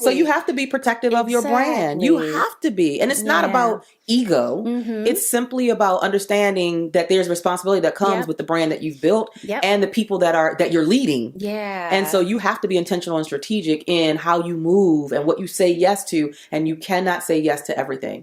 So you have to be protective of your brand. You have to be. And it's not about ego. It's simply about understanding that there's responsibility that comes with the brand that you've built and the people that you're leading. Yeah. And so you have to be intentional and strategic in how you move and what you say yes to. And you cannot say yes to everything.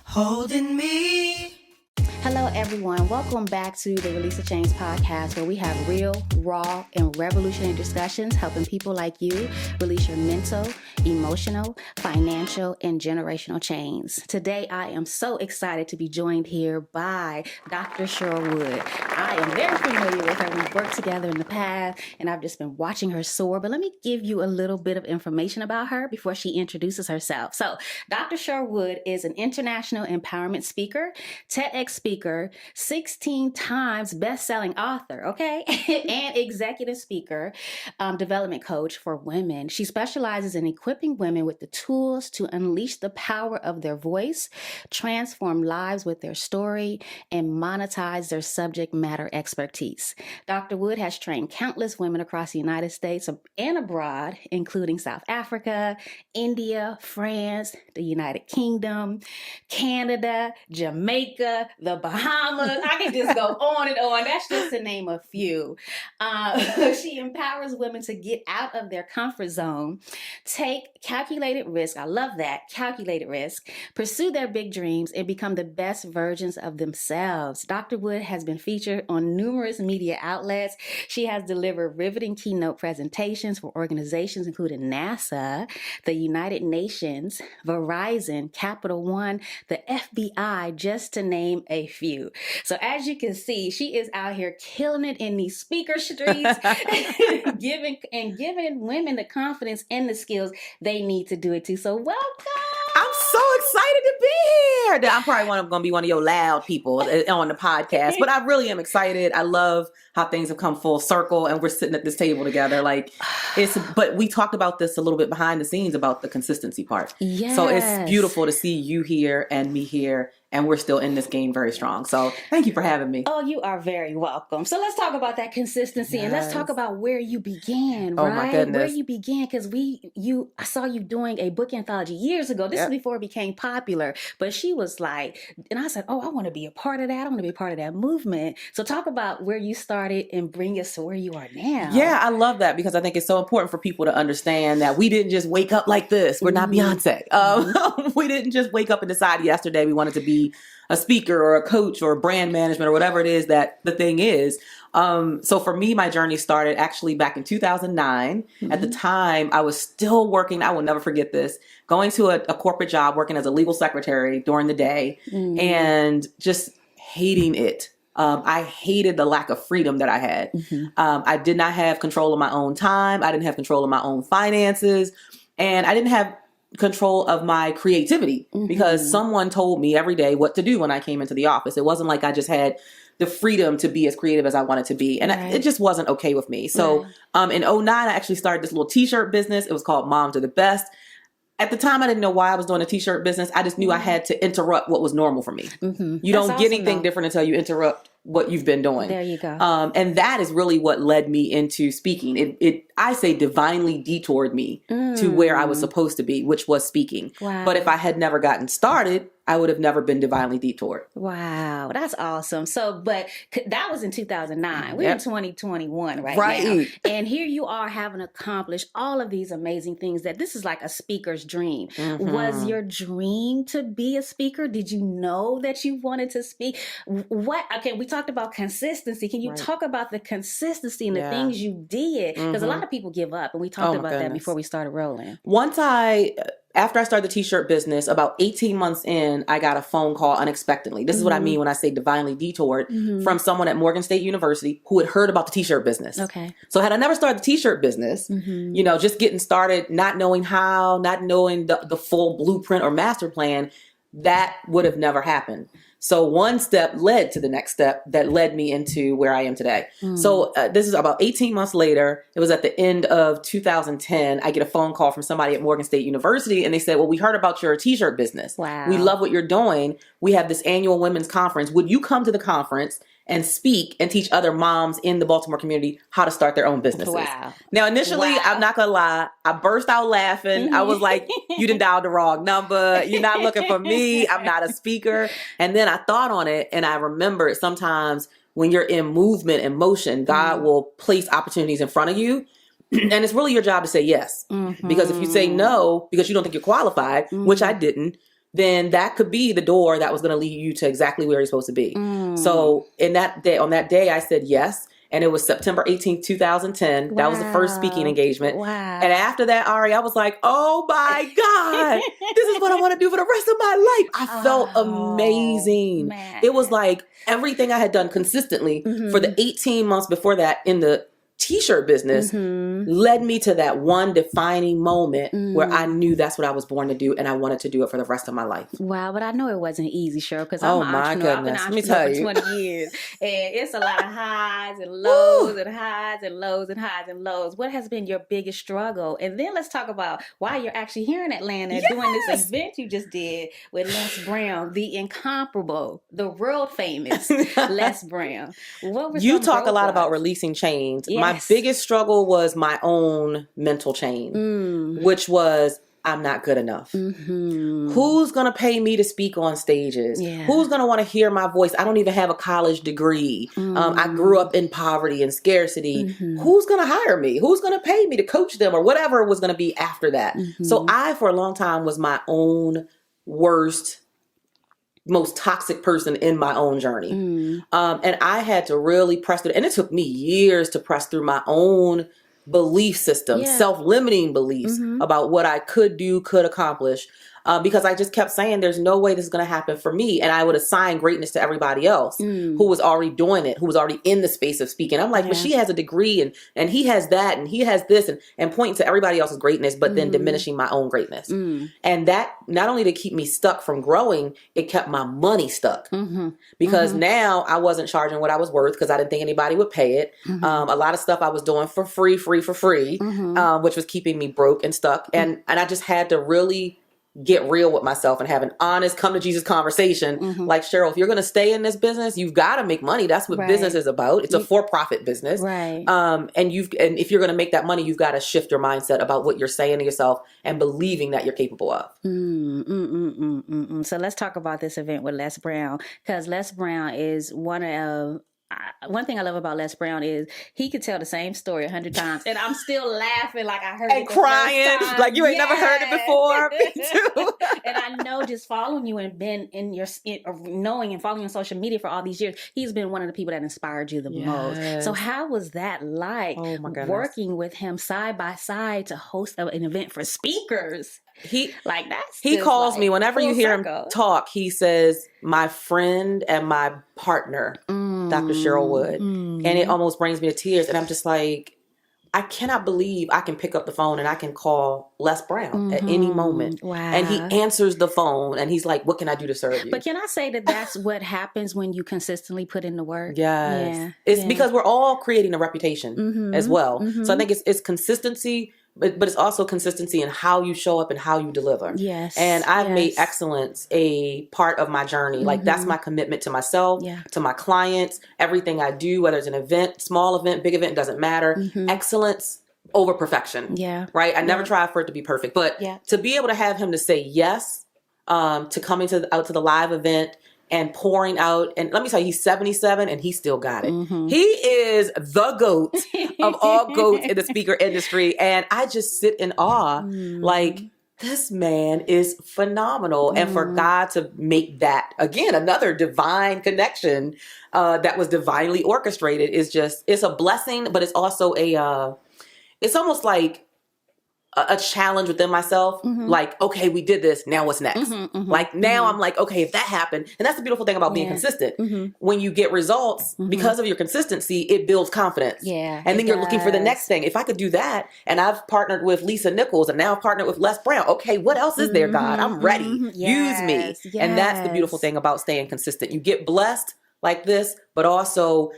Holding me. Hello, everyone. Welcome back to the Release the Chains podcast, where we have real, raw, and revolutionary discussions helping people like you release your mental, emotional, financial, and generational chains. Today, I am so excited to be joined here by Dr. Cheryl Wood. I am very familiar with her. We've worked together in the past, and I've just been watching her soar. But let me give you a little bit of information about her before she introduces herself. So, Dr. Cheryl Wood is an international empowerment speaker, TEDx speaker, 16 times best-selling author, okay, and executive speaker, development coach for women. She specializes in equipping women with the tools to unleash the power of their voice, transform lives with their story, and monetize their subject matter expertise. Dr. Wood has trained countless women across the United States and abroad, including South Africa, India, France, the United Kingdom, Canada, Jamaica, the Bahamas. I can just go on and on. That's just to name a few. She empowers women to get out of their comfort zone, take calculated risk. I love that. Calculated risk. Pursue their big dreams and become the best versions of themselves. Dr. Wood has been featured on numerous media outlets. She has delivered riveting keynote presentations for organizations including NASA, the United Nations, Verizon, Capital One, the FBI, just to name a few. So as you can see, she is out here killing it in these speaker streets, giving women the confidence and the skills they need to do it too. So welcome. I'm so excited to be here. I'm probably going to be one of your loud people on the podcast, but I really am excited. I love how things have come full circle and we're sitting at this table together. But we talked about this a little bit behind the scenes about the consistency part. Yes. So it's beautiful to see you here and me here. And we're still in this game very strong. So thank you for having me. Oh, you are very welcome. So let's talk about that consistency and let's talk about where you began, right? Oh my goodness. Where you began, because I saw you doing a book anthology years ago. This is before it became popular. But she was like, and I said, oh, I want to be a part of that. I want to be a part of that movement. So talk about where you started and bring us to where you are now. Yeah, I love that because I think it's so important for people to understand that we didn't just wake up like this. We're not Beyonce. We didn't just wake up and decide yesterday we wanted to be a speaker or a coach or brand management or whatever it is that the thing is. So for me, my journey started actually back in 2009. At the time, I was still working. I will never forget this. Going to a corporate job, working as a legal secretary during the day and just hating it. I hated the lack of freedom that I had. I did not have control of my own time. I didn't have control of my own finances. And I didn't have control of my creativity because someone told me every day what to do when I came into the office. It wasn't like I just had the freedom to be as creative as I wanted to be. And it just wasn't okay with me. So in 2009, I actually started this little t-shirt business. It was called Moms Are the Best. At the time, I didn't know why I was doing a t-shirt business. I just knew I had to interrupt what was normal for me. You don't get anything different until you interrupt what you've been doing. There you go. And that is really what led me into speaking. I say divinely detoured me to where I was supposed to be, which was speaking. Wow. But if I had never gotten started, I would have never been divinely detoured. Wow, that's awesome. So, but that was in 2009. We're in 2021 right now. And here you are having accomplished all of these amazing things that this is like a speaker's dream. Was your dream to be a speaker? Did you know that you wanted to speak? Okay, we talked about consistency. Can you talk about the consistency and the things you did? Because a lot of people give up, and we talked about that before we started rolling. After I started the t-shirt business, about 18 months in, I got a phone call unexpectedly. This is what I mean when I say divinely detoured from someone at Morgan State University who had heard about the t-shirt business. Okay. So had I never started the t-shirt business, just getting started, not knowing how, not knowing the full blueprint or master plan, that would have never happened. So one step led to the next step that led me into where I am today. So this is about 18 months later. It was at the end of 2010. I get a phone call from somebody at Morgan State University, and they said, well, we heard about your t-shirt business. Wow. We love what you're doing. We have this annual women's conference. Would you come to the conference and speak and teach other moms in the Baltimore community how to start their own businesses? Wow. Now, initially, I'm not going to lie, I burst out laughing. I was like, you done dialed the wrong number. You're not looking for me. I'm not a speaker. And then I thought on it, and I remembered sometimes when you're in movement and motion, God will place opportunities in front of you. And it's really your job to say yes. Because if you say no, because you don't think you're qualified, which I didn't, then that could be the door that was going to lead you to exactly where you're supposed to be. So on that day, I said yes. And it was September 18th, 2010. Wow. That was the first speaking engagement. Wow. And after that, Ari, I was like, oh my God, this is what I want to do for the rest of my life. I felt amazing. Man. It was like everything I had done consistently for the 18 months before that in the t-shirt business led me to that one defining moment where I knew that's what I was born to do, and I wanted to do it for the rest of my life. Wow, but I know it wasn't easy, Cheryl, because I'm an entrepreneur. I've been an Let me entrepreneur tell for 20 years, and it's a lot of highs and lows and highs and lows and highs and lows. What has been your biggest struggle? And then let's talk about why you're actually here in Atlanta doing this event you just did with Les Brown, the incomparable, the world famous Les Brown. What was you talk a lot about releasing chains. Yes. My biggest struggle was my own mental chain, which was I'm not good enough. Who's going to pay me to speak on stages? Yeah. Who's going to want to hear my voice? I don't even have a college degree. I grew up in poverty and scarcity. Who's going to hire me? Who's going to pay me to coach them or whatever was going to be after that? So I, for a long time, was my own worst, most toxic person in my own journey. And I had to really press through, and it took me years to press through my own belief system, self-limiting beliefs about what I could do, could accomplish. Because I just kept saying, there's no way this is going to happen for me. And I would assign greatness to everybody else who was already doing it, who was already in the space of speaking. I'm like, but she has a degree and he has that and he has this and pointing to everybody else's greatness, but then diminishing my own greatness. And that not only did keep me stuck from growing, it kept my money stuck. Because now I wasn't charging what I was worth because I didn't think anybody would pay it. A lot of stuff I was doing for free, which was keeping me broke and stuck. And I just had to really get real with myself and have an honest come to Jesus conversation. Like, Cheryl, if you're going to stay in this business, you've got to make money. That's what business is about. It's a for-profit business. Right. And if you're going to make that money, you've got to shift your mindset about what you're saying to yourself and believing that you're capable of. So let's talk about this event with Les Brown, because Les Brown is one thing I love about Les Brown is he could tell the same story 100 times, and I'm still laughing like I heard it the crying first time. like you ain't never heard it before. Me too. And I know, just following you and been knowing and following you on social media for all these years, he's been one of the people that inspired you the most. So how was that like, working with him side by side to host an event for speakers? He calls me whenever you hear him talk. He says, my friend and my partner, Dr. Cheryl Wood. And it almost brings me to tears. And I'm just like, I cannot believe I can pick up the phone and I can call Les Brown at any moment. Wow. And he answers the phone and he's like, what can I do to serve you? But can I say that that's what happens when you consistently put in the work? Yes. Yeah. It's because we're all creating a reputation as well. So I think it's consistency, but it's also consistency in how you show up and how you deliver. Yes. And I've made excellence a part of my journey. Like, that's my commitment to myself, to my clients, everything I do, whether it's an event, small event, big event, doesn't matter. Excellence over perfection. Yeah. Right. I never try for it to be perfect, but to be able to have him to say yes, to coming out to the live event and pouring out. And let me tell you, he's 77 and he still got it. He is the GOAT of all GOATs in the speaker industry. And I just sit in awe. Like, this man is phenomenal. And for God to make that, again, another divine connection that was divinely orchestrated is just, it's a blessing, but it's also it's almost like a challenge within myself. Like, okay, we did this. Now what's next? Like now I'm like, okay, if that happened, and that's the beautiful thing about being consistent. When you get results because of your consistency, it builds confidence. Yeah. And then you're looking for the next thing. If I could do that, and I've partnered with Lisa Nichols and now I've partnered with Les Brown. Okay, what else is there, God? I'm ready. Use me. And that's the beautiful thing about staying consistent. You get blessed like this, but also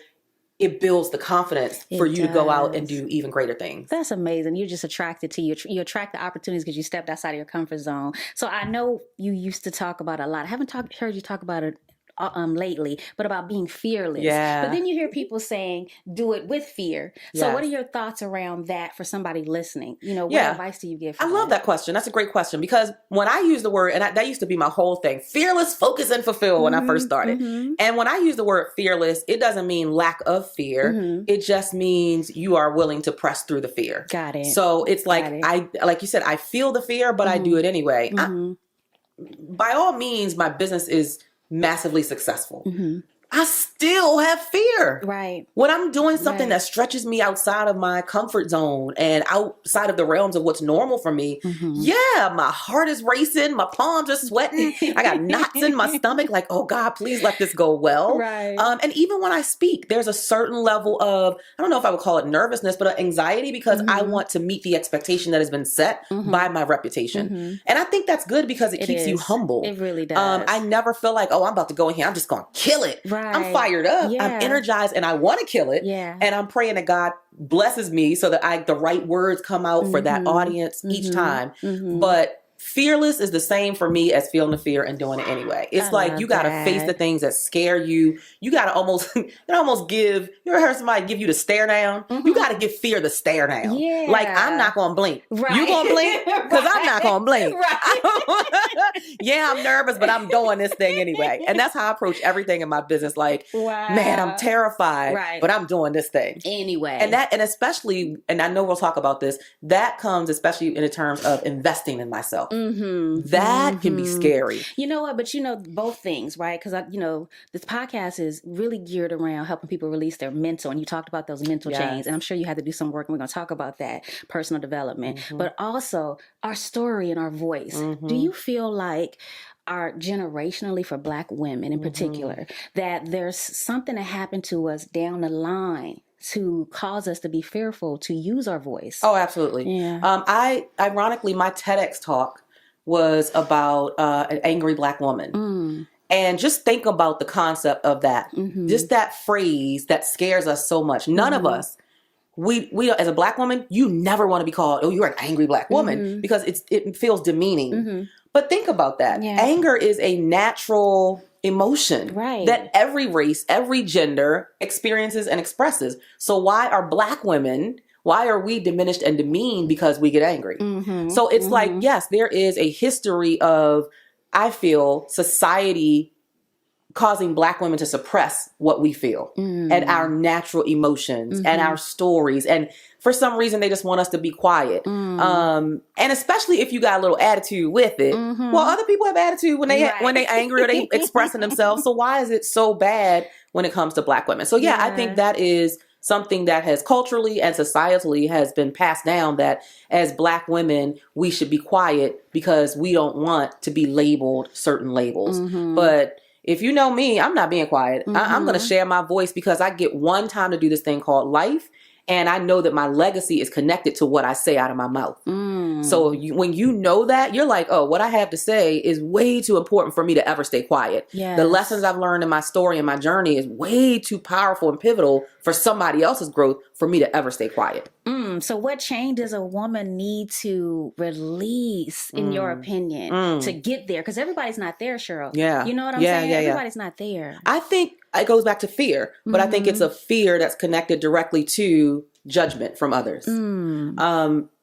it builds the confidence for you to go out and do even greater things. That's amazing. You're just attracted to you attract the opportunities because you stepped outside of your comfort zone. So I know you used to talk about a lot. I haven't heard you talk about it lately, but about being fearless. Yeah. But then you hear people saying, do it with fear. So Yes. what are your thoughts around that for somebody listening? You know, what advice do you give? I love that question. That's a great question because when I use the word, and that used to be my whole thing, fearless, focus, and fulfill when I first started. And when I use the word fearless, it doesn't mean lack of fear. It just means you are willing to press through the fear. Got it. So it's like, like you said, I feel the fear, but I do it anyway. By all means, my business is massively successful. I still have fear. Right. When I'm doing something that stretches me outside of my comfort zone and outside of the realms of what's normal for me, my heart is racing, my palms are sweating, I got knots in my stomach, like, oh God, please let this go well. Right. And even when I speak, there's a certain level of, I don't know if I would call it nervousness, but anxiety because I want to meet the expectation that has been set by my reputation. And I think that's good because it keeps you humble. It really does. I never feel like, oh, I'm about to go in here, I'm just going to kill it. Right. I'm fired up. Yeah. I'm energized and I want to kill it. Yeah. And I'm praying that God blesses me so that the right words come out for that audience each time. But fearless is the same for me as feeling the fear and doing it anyway. It's like you got to face the things that scare you. You got to almost give, you ever heard somebody give you the stare down? You got to give fear the stare down. Yeah. Like, I'm not going to blink. Right. You going to blink? Because I'm not going to blink. Yeah, I'm nervous, but I'm doing this thing anyway. And that's how I approach everything in my business. Like, man, I'm terrified, but I'm doing this thing. Anyway. And especially, and I know we'll talk about this, that comes especially in the terms of investing in myself. That can be scary. You know what? But both things, right? Because this podcast is really geared around helping people release their mental. And you talked about those mental chains. And I'm sure you had to do some work. And we're going to talk about that, personal development. But also our story and our voice. Do you feel like generationally for Black women in particular, that there's something that happened to us down the line to cause us to be fearful to use our voice? Oh, absolutely. Yeah. Ironically, my TEDx talk was about an angry Black woman. And just think about the concept of that. Just that phrase that scares us so much. None of us, we as a Black woman, you never want to be called, oh, you're an angry Black woman, because it feels demeaning. But think about that. Yeah. Anger is a natural emotion that every race, every gender experiences and expresses. So why are Black women, why are we diminished and demeaned because we get angry? So it's like, yes, there is a history of, I feel, society causing Black women to suppress what we feel and our natural emotions and our stories. And for some reason, they just want us to be quiet. And especially if you got a little attitude with it. Well, other people have attitude when they angry or they expressing themselves. So why is it so bad when it comes to Black women? So I think that is something that has culturally and societally has been passed down, that as Black women, we should be quiet because we don't want to be labeled certain labels. But if you know me, I'm not being quiet. I'm going to share my voice because I get one time to do this thing called life. And I know that my legacy is connected to what I say out of my mouth. So when you know that, you're like, oh, what I have to say is way too important for me to ever stay quiet. Yes. The lessons I've learned in my story and my journey is way too powerful and pivotal for somebody else's growth for me to ever stay quiet. So what change does a woman need to release, in your opinion, to get there? Because everybody's not there, Cheryl. Yeah. You know what I'm saying? Everybody's not there. I think it goes back to fear, but I think it's a fear that's connected directly to judgment from others.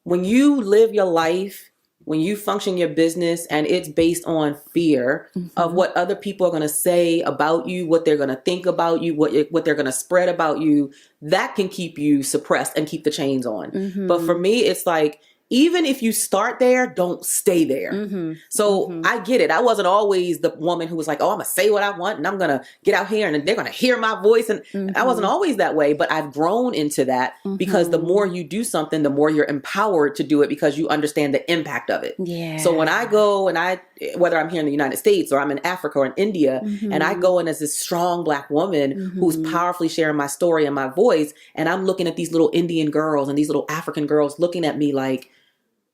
When you live your life, when you function your business and it's based on fear of what other people are going to say about you, what they're going to think about you, what they're going to spread about you, that can keep you suppressed and keep the chains on. But for me, it's like, even if you start there, don't stay there. So I get it. I wasn't always the woman who was like, oh, I'm going to say what I want and I'm going to get out here and they're going to hear my voice. And I wasn't always that way, but I've grown into that because the more you do something, the more you're empowered to do it because you understand the impact of it. Yeah. So when I go and whether I'm here in the United States or I'm in Africa or in India, and I go in as this strong Black woman who's powerfully sharing my story and my voice, and I'm looking at these little Indian girls and these little African girls looking at me like,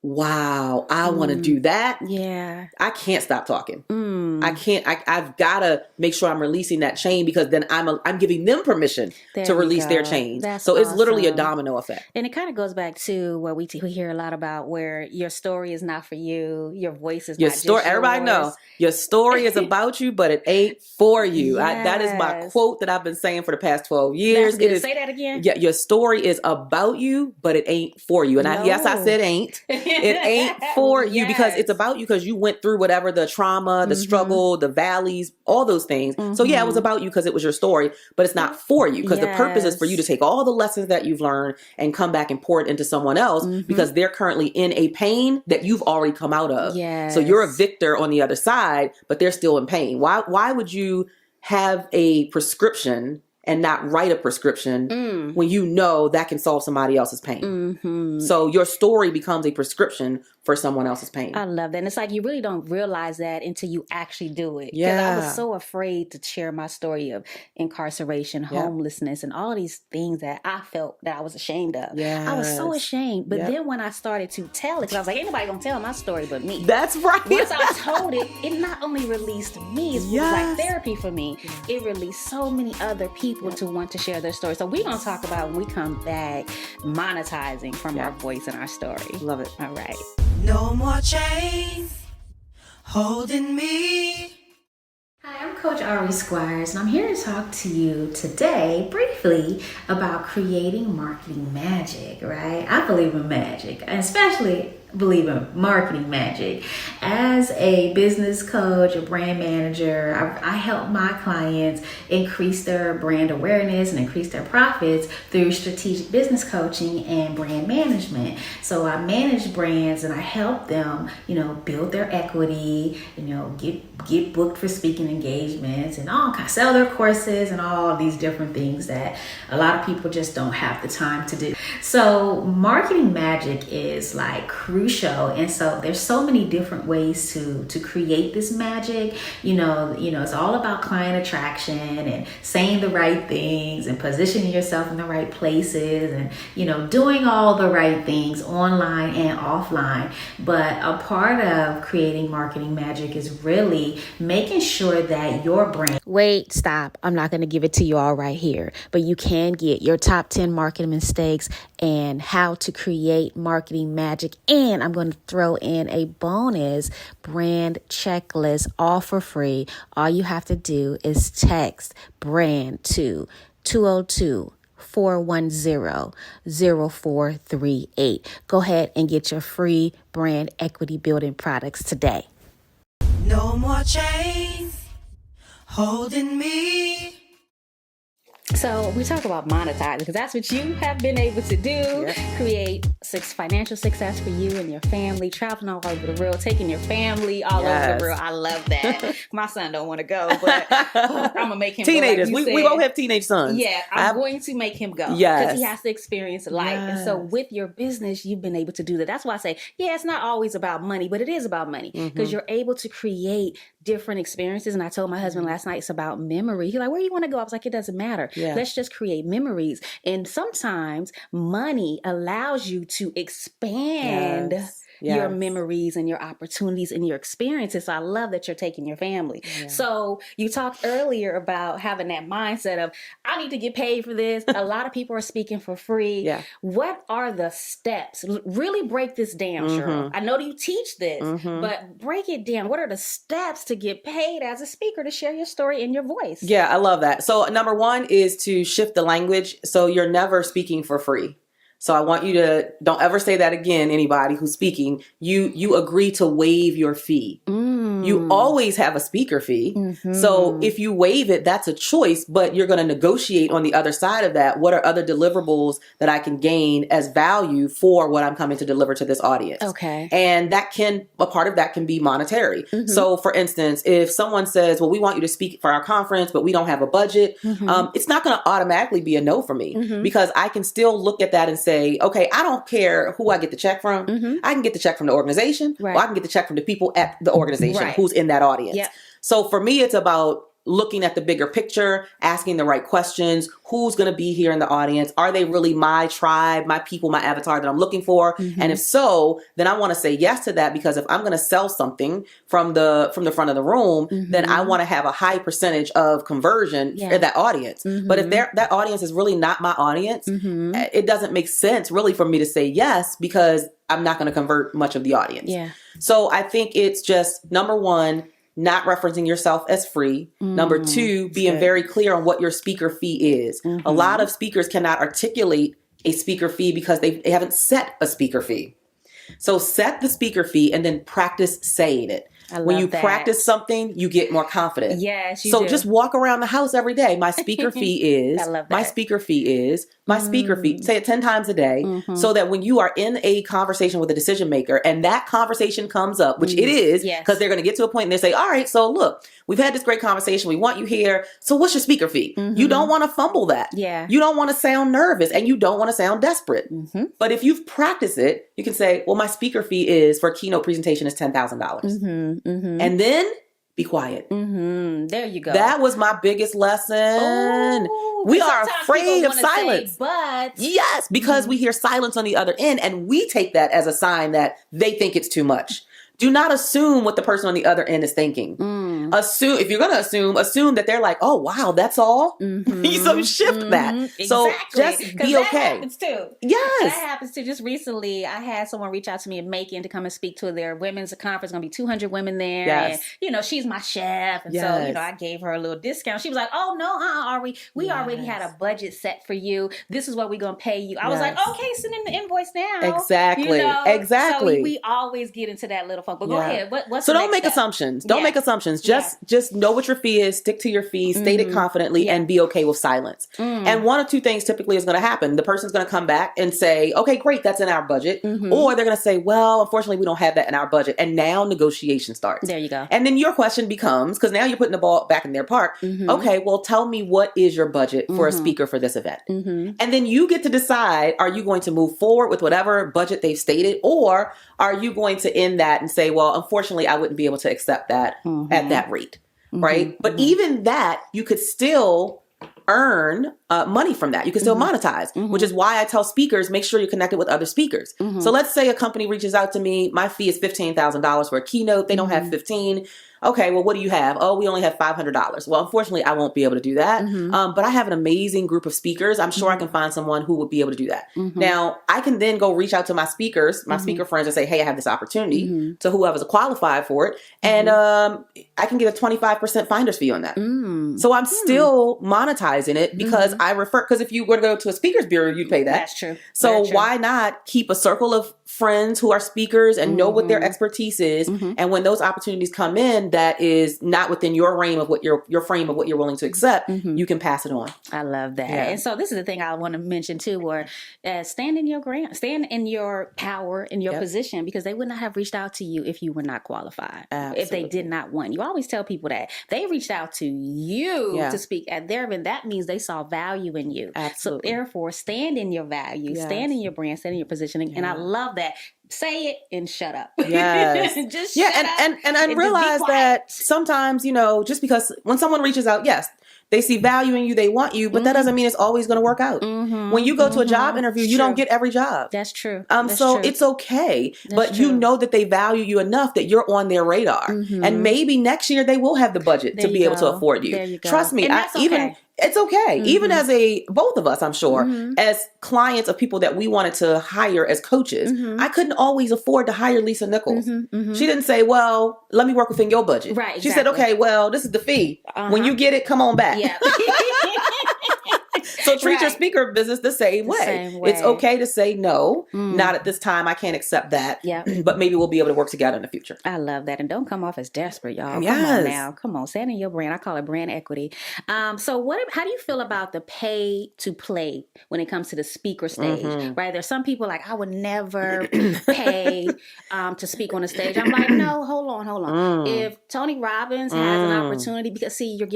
wow, I want to do that. Yeah. I can't stop talking. I can't, I've got to make sure I'm releasing that chain because then I'm giving them permission to release their chains. So it's literally a domino effect. And it kind of goes back to what we hear a lot about where your story is not for you. Your voice is not just yours. Everybody know your story is about you, but it ain't for you. That is my quote that I've been saying for the past 12 years. That's good. Say that again. Yeah, your story is about you, but it ain't for you. And yes, I said ain't. It ain't for you because it's about you because you went through whatever the trauma, the struggle, the valleys, all those things. So yeah, it was about you because it was your story, but it's not for you because the purpose is for you to take all the lessons that you've learned and come back and pour it into someone else because they're currently in a pain that you've already come out of. Yes. So you're a victor on the other side, but they're still in pain. Why would you have a prescription and not write a prescription when you know that can solve somebody else's pain? So your story becomes a prescription for someone else's pain. I love that. And it's like you really don't realize that until you actually do it. Because I was so afraid to share my story of incarceration, homelessness, and all these things that I felt that I was ashamed of. I was so ashamed. But then when I started to tell it, because I was like, ain't nobody gonna tell my story but me. That's right. Once I told it, it not only released me, it was like therapy for me. It released so many other people to want to share their story. So we're gonna talk about when we come back, monetizing from our voice and our story. Love it. All right. No more chains holding me. Hi, I'm Coach Ari Squires, and I'm here to talk to you today briefly about creating marketing magic, right? I believe in magic, and especially believe in marketing magic. As a business coach, a brand manager, I help my clients increase their brand awareness and increase their profits through strategic business coaching and brand management. So I manage brands and I help them, build their equity, get booked for speaking engagements and all kinds, sell their courses and all these different things that a lot of people just don't have the time to do. So marketing magic is like crucial. And so there's so many different ways to create this magic. It's all about client attraction and saying the right things and positioning yourself in the right places and, doing all the right things online and offline. But a part of creating marketing magic is really making sure that your brand... Wait, stop. I'm not going to give it to you all right here, but you can get your top 10 marketing mistakes and how to create marketing magic. And I'm going to throw in a bonus brand checklist all for free. All you have to do is text brand to 202-410-0438. Go ahead and get your free brand equity building products today. No more chains holding me. So we talk about monetizing because that's what you have been able to do. Create financial success for you and your family, traveling all over the world, taking your family all over the world. I love that. My son don't want to go, but I'm going to make him teenagers. go. Like we won't have teenage sons. Yeah, I'm going to make him go because he has to experience life. And so with your business, you've been able to do that. That's why I say, it's not always about money, but it is about money because you're able to create different experiences. And I told my husband last night, it's about memory. He's like, where do you want to go? I was like, it doesn't matter. Let's just create memories. And sometimes money allows you to expand your memories and your opportunities and your experiences. So I love that you're taking your family. So you talked earlier about having that mindset of, I need to get paid for this. A lot of people are speaking for free. What are the steps? Really break this down, Cheryl. I know that you teach this, but break it down. What are the steps to get paid as a speaker to share your story in your voice? Yeah, I love that. So number one is to shift the language. So you're never speaking for free. So I want you to, don't ever say that again, anybody who's speaking. You agree to waive your fee. You You always have a speaker fee. So if you waive it, that's a choice, but you're going to negotiate on the other side of that. What are other deliverables that I can gain as value for what I'm coming to deliver to this audience? Okay. And a part of that can be monetary. So for instance, if someone says, well, we want you to speak for our conference, but we don't have a budget, it's not going to automatically be a no for me because I can still look at that and say, okay, I don't care who I get the check from. I can get the check from the organization, or I can get the check from the people at the organization who's in that audience. Yep. So for me, it's about looking at the bigger picture, asking the right questions. Who's going to be here in the audience? Are they really my tribe, my people, my avatar that I'm looking for? And if so, then I want to say yes to that, because if I'm going to sell something from the front of the room, then I want to have a high percentage of conversion in that audience. But if that audience is really not my audience, it doesn't make sense really for me to say yes, because I'm not going to convert much of the audience. Yeah. So I think it's just, number one, not referencing yourself as free. Number two, being very clear on what your speaker fee is. A lot of speakers cannot articulate a speaker fee because they haven't set a speaker fee. So set the speaker fee and then practice saying it. When you practice something, you get more confident. Yes, you so do. just walk around the house every day. My speaker fee is, I love that. my speaker fee is, my speaker fee. Say it 10 times a day so that when you are in a conversation with a decision maker and that conversation comes up, which it is, because they're going to get to a point and they say, all right, so look, we've had this great conversation. We want you here. So what's your speaker fee? You don't want to fumble that. Yeah. You don't want to sound nervous and you don't want to sound desperate. But if you've practiced it, you can say, well, my speaker fee is for a keynote presentation is $10,000. And then be quiet. There you go. That was my biggest lesson. We are afraid of silence. But yes, because we hear silence on the other end and we take that as a sign that they think it's too much. Do not assume what the person on the other end is thinking. Assume, if you're going to assume that they're like, oh, wow, that's all. So shift that. Exactly. So just be that okay. happens too. Yes. That happens too. Just recently, I had someone reach out to me in Macon to come and speak to their women's conference. Going to be 200 women there. Yes. And, she's my chef. And so, I gave her a little discount. She was like, oh, no, Ari, we already had a budget set for you. This is what we're going to pay you. I was like, okay, send in the invoice now. Exactly. Exactly. So we always get into that little funk. But go ahead. What's so the don't next make step? assumptions. Don't make assumptions. Just know what your fee is, stick to your fee, state it confidently, and be okay with silence. And one of two things typically is going to happen. The person's going to come back and say, okay, great, that's in our budget. Or they're going to say, well, unfortunately, we don't have that in our budget. And now negotiation starts. There you go. And then your question becomes, because now you're putting the ball back in their park. Okay, well, tell me, what is your budget for a speaker for this event? And then you get to decide, are you going to move forward with whatever budget they've stated? Or are you going to end that and say, well, unfortunately, I wouldn't be able to accept that at that rate. Right. But even that, you could still earn money from that. You can still monetize, which is why I tell speakers, make sure you're connected with other speakers. So let's say a company reaches out to me. My fee is $15,000 for a keynote. They don't have 15. Okay, well, what do you have? Oh, we only have $500. Well, unfortunately, I won't be able to do that. But I have an amazing group of speakers. I'm sure I can find someone who would be able to do that. Now, I can then go reach out to my speakers, my speaker friends, and say, hey, I have this opportunity to whoever's qualified for it. And I can get a 25% finder's fee on that. So I'm still monetizing it because I refer, because if you were to go to a speakers bureau, you'd pay that. That's true. So why not keep a circle of friends who are speakers and know what their expertise is. And when those opportunities come in, that is not within your frame of what your frame of what you're willing to accept, you can pass it on. I love that. Yeah. And so this is the thing I want to mention too, where stand in your power, in your position, because they would not have reached out to you if you were not qualified. Absolutely. If they did not want. You always tell people that they reached out to you to speak at their event. That means they saw value in you. Absolutely. So therefore, stand in your value, stand in your brand, stand in your positioning. And I love that. Say it and shut up. Yes. Just shut up. And I realize that sometimes, just because when someone reaches out, yes, they see value in you, they want you, but that doesn't mean it's always going to work out. When you go to a job interview, you don't get every job. That's true. So it's okay. But you know that they value you enough that you're on their radar. And maybe next year they will have the budget to be able to afford you. There you go. Trust me. And that's okay. It's okay. Even as both of us, I'm sure, as clients of people that we wanted to hire as coaches, I couldn't always afford to hire Lisa Nichols. She didn't say, well, let me work within your budget. Right. She said, okay, well, this is the fee. When you get it, come on back. Yeah. So treat your Right. speaker business the same way. same way. It's okay to say no, not at this time. I can't accept that. Yeah. But maybe we'll be able to work together in the future. I love that. And don't come off as desperate, y'all. Come Yes. on now. Come on. Stand in your brand. I call it brand equity. So how do you feel about the pay to play when it comes to the speaker stage, right? There's some people like, I would never pay to speak on a stage. I'm like, no, hold on. If Tony Robbins has an opportunity, because see, you're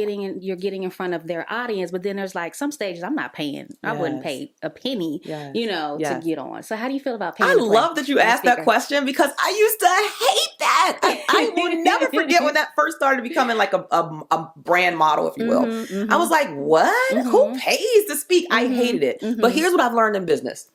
getting in front of their audience, but then there's like some stages I'm not paying. I wouldn't pay a penny, to get on. So how do you feel about paying? I to play love that you asked that question because I used to hate that. I will never forget when that first started becoming like a brand model, if you will. I was like, what? Who pays to speak? I hated it. But here's what I've learned in business.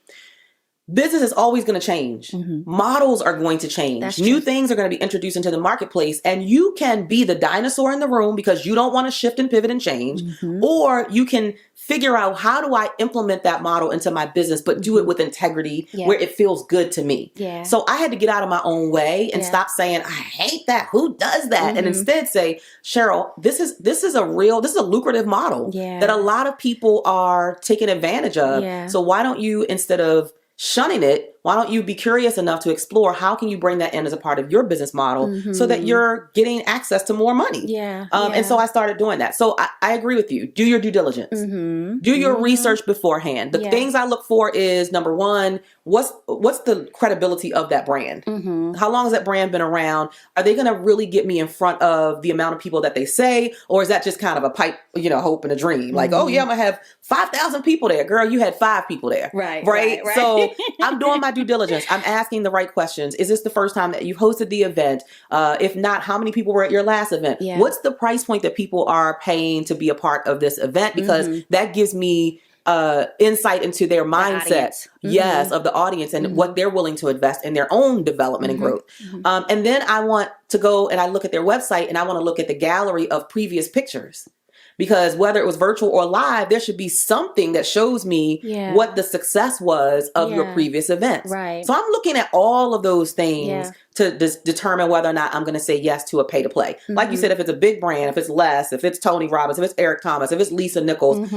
Business is always going to change. Models are going to change. That's New true. things are going to be introduced into the marketplace, and you can be the dinosaur in the room because you don't want to shift and pivot and change, or you can figure out, how do I implement that model into my business, but do it with integrity where it feels good to me. Yeah. So I had to get out of my own way and stop saying, I hate that. Who does that? And instead say, Cheryl, this is a lucrative model that a lot of people are taking advantage of. Yeah. So why don't you, instead of shunning it, why don't you be curious enough to explore how can you bring that in as a part of your business model so that you're getting access to more money? And so I started doing that. So I agree with you. Do your due diligence. Do your research beforehand. The things I look for is, number one, what's the credibility of that brand? How long has that brand been around? Are they going to really get me in front of the amount of people that they say? Or is that just kind of a pipe, hope and a dream? Like, oh yeah, I'm going to have 5,000 people there. Girl, you had 5 people there. Right. So I'm doing my due diligence. I'm asking the right questions. Is this the first time that you've hosted the event? If not, how many people were at your last event? What's the price point that people are paying to be a part of this event? Because that gives me insight into their mindset, of the audience and what they're willing to invest in their own development and growth. And then I want to go and I look at their website and I want to look at the gallery of previous pictures. Because whether it was virtual or live, there should be something that shows me what the success was of your previous events. Right. So I'm looking at all of those things to determine whether or not I'm going to say yes to a pay to play. Like you said, if it's a big brand, if it's Les, if it's Tony Robbins, if it's Eric Thomas, if it's Lisa Nichols,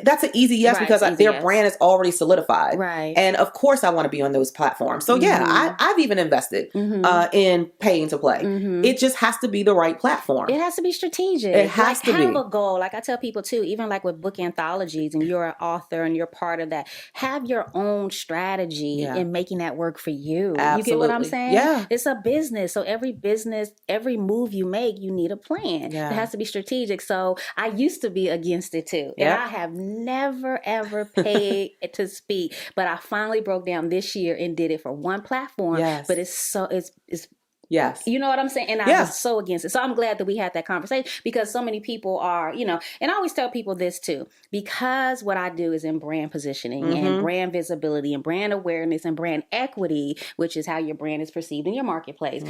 that's an easy yes because their brand is already solidified. Right. And of course I want to be on those platforms. So I've even invested in paying to play. It just has to be the right platform. It has to be strategic. It has to be. Have a goal. Like I tell people too, even like with book anthologies and you're an author and you're part of that, have your own strategy in making that work for you. Absolutely. You get what I'm saying? Yeah. It's a business. So every move you make, you need a plan. Yeah. It has to be strategic. So I used to be against it too. And I have never, ever paid to speak. But I finally broke down this year and did it for one platform. Yes. But it's Yes. you know what I'm saying? And I was so against it. So I'm glad that we had that conversation because so many people are, and I always tell people this too, because what I do is in brand positioning and brand visibility and brand awareness and brand equity, which is how your brand is perceived in your marketplace.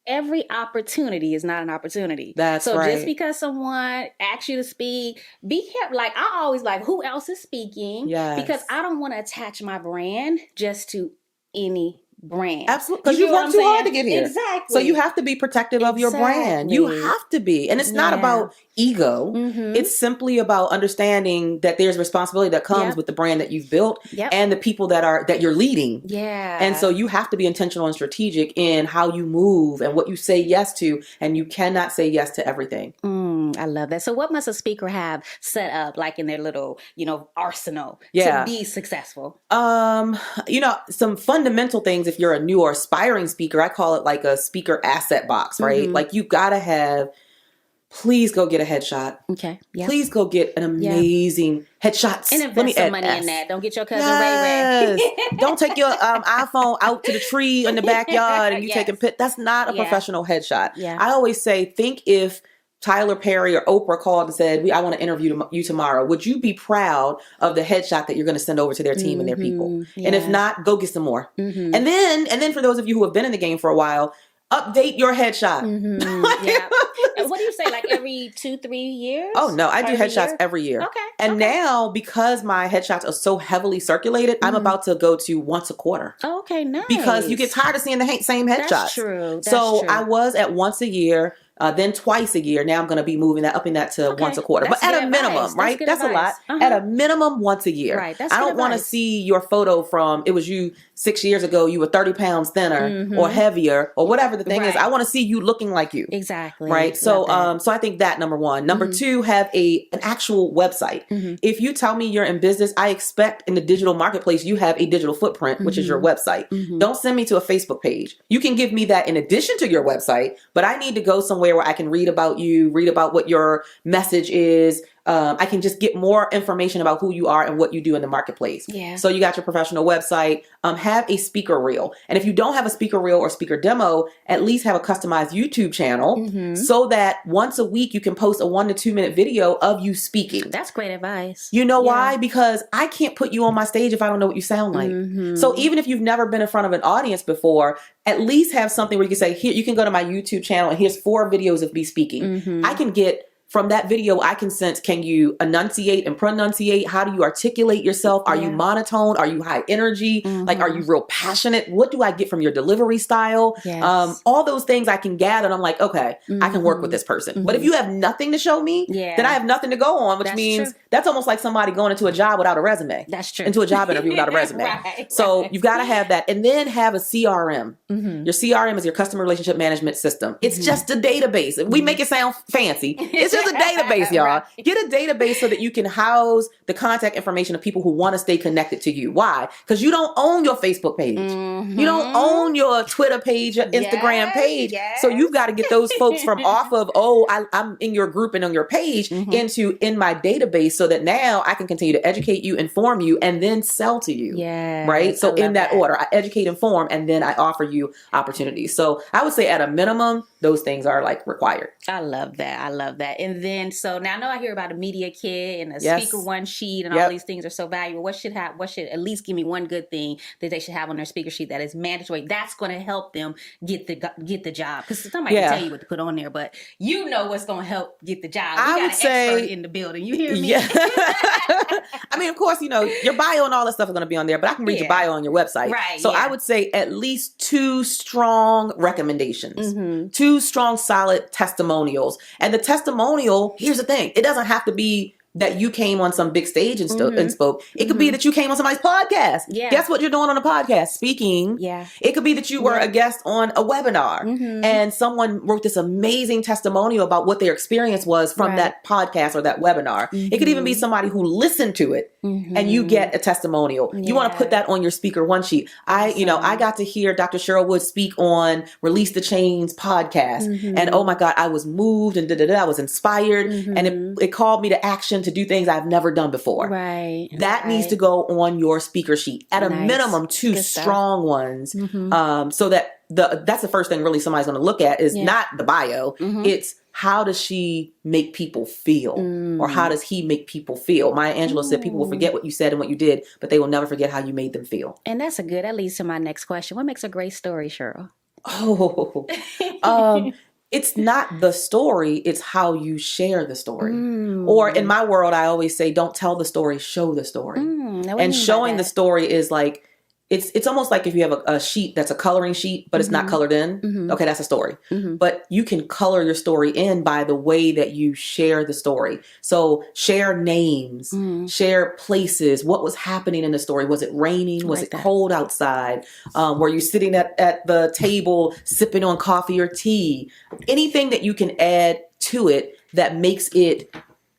Every opportunity is not an opportunity. That's so right. just because someone asks you to speak, be careful. Like I always like, who else is speaking? Yes. Because I don't want to attach my brand just to any brand. Absolutely. Because you've worked too hard to get here. Exactly. So you have to be protective of your brand. You have to be. And it's not about ego. It's simply about understanding that there's responsibility that comes with the brand that you've built and the people that you're leading. Yeah. And so you have to be intentional and strategic in how you move and what you say yes to. And you cannot say yes to everything. I love that. So what must a speaker have set up like in their little, arsenal to be successful? Some fundamental things, if you're a new or aspiring speaker, I call it like a speaker asset box, right? Like you gotta have, please go get a headshot. Okay. Yeah. Please go get an amazing headshots. And invest some money in that. Don't get your cousin Ray Ray. Don't take your iPhone out to the tree in the backyard and you taking pic. That's not a professional headshot. Yeah. I always say, think if Tyler Perry or Oprah called and said, I want to interview you tomorrow. Would you be proud of the headshot that you're going to send over to their team and their people? Yeah. And if not, go get some more. And then for those of you who have been in the game for a while, update your headshot. And what do you say? Like every 2-3 years? Oh no, I do headshots every year. Okay. And now because my headshots are so heavily circulated, I'm about to go to once a quarter. Okay, nice. Because you get tired of seeing the same headshot. That's true. So I was at once a year. then twice a year. Now I'm going to be upping that to once a quarter. That's but at good a minimum, advice. right? That's a lot. At a minimum, once a year. Right. That's I good don't want to advice. see your photo from, it was you 6 years ago, you were 30 pounds thinner or heavier or whatever the thing is. I want to see you looking like you. Exactly. Right. So, so I think that number one. Number two, have an actual website. If you tell me you're in business, I expect in the digital marketplace, you have a digital footprint, which is your website. Don't send me to a Facebook page. You can give me that in addition to your website, but I need to go somewhere where I can read about you, read about what your message is. I can just get more information about who you are and what you do in the marketplace. Yeah. So you got your professional website, have a speaker reel. And if you don't have a speaker reel or speaker demo, at least have a customized YouTube channel so that once a week you can post a 1 to 2 minute video of you speaking. That's great advice. You know why? Because I can't put you on my stage if I don't know what you sound like. So even if you've never been in front of an audience before, at least have something where you can say, here, you can go to my YouTube channel and here's 4 videos of me speaking. I can get from that video, I can sense, can you enunciate and pronunciate? How do you articulate yourself? Are you monotone? Are you high energy? Like, are you real passionate? What do I get from your delivery style? Yes. All those things I can gather. And I'm like, okay, I can work with this person. But if you have nothing to show me, then I have nothing to go on, which means that's almost like somebody going into a job without a resume. That's true. Into a job interview without a resume. So you've got to have that. And then have a CRM. Your CRM is your customer relationship management system. It's just a database. We make it sound fancy. It's just a database, y'all. Get a database so that you can house the contact information of people who want to stay connected to you. Why? Because you don't own your Facebook page. You don't own your Twitter page, your Instagram page. So you've got to get those folks from off of, I'm in your group and on your page into in my database so that now I can continue to educate you, inform you, and then sell to you. Right? So in that order, I educate, inform, and then I offer you opportunities. So I would say at a minimum, those things are like required. I love that. I love that. And then, so now I know I hear about a media kit and a speaker one sheet and all these things are so valuable. What should at least give me one good thing that they should have on their speaker sheet that is mandatory? That's going to help them get the job. Because somebody can tell you what to put on there, but you know what's going to help get the job. We got an expert in the building. You hear me? Yeah. I mean, of course, your bio and all that stuff is going to be on there, but I can read your bio on your website. Right. So I would say at least 2 strong recommendations, 2 strong, solid testimonials. And the testimonial, here's the thing. It doesn't have to be that you came on some big stage and spoke. It could be that you came on somebody's podcast. Guess what you're doing on a podcast? Speaking. It could be that you were a guest on a webinar and someone wrote this amazing testimonial about what their experience was from that podcast or that webinar. It could even be somebody who listened to it and you get a testimonial. You want to put that on your speaker one sheet. I got to hear Dr. Cheryl Wood speak on Release the Chains podcast. And oh my God, I was moved and I was inspired and it called me to action to do things I've never done before. That needs to go on your speaker sheet. At a minimum, 2 strong ones. So that that's the first thing really somebody's going to look at is not the bio. It's how does she make people feel? Or how does he make people feel? Maya Angelou said people will forget what you said and what you did, but they will never forget how you made them feel. And that leads to my next question. What makes a great story, Cheryl? It's not the story, it's how you share the story. Or in my world, I always say, don't tell the story, show the story. And showing the story is like, it's almost like if you have a sheet that's a coloring sheet, but it's not colored in. Okay, that's a story. But you can color your story in by the way that you share the story. So share names, share places. What was happening in the story? Was it raining? Was it cold outside? Were you sitting at the table sipping on coffee or tea? Anything that you can add to it that makes it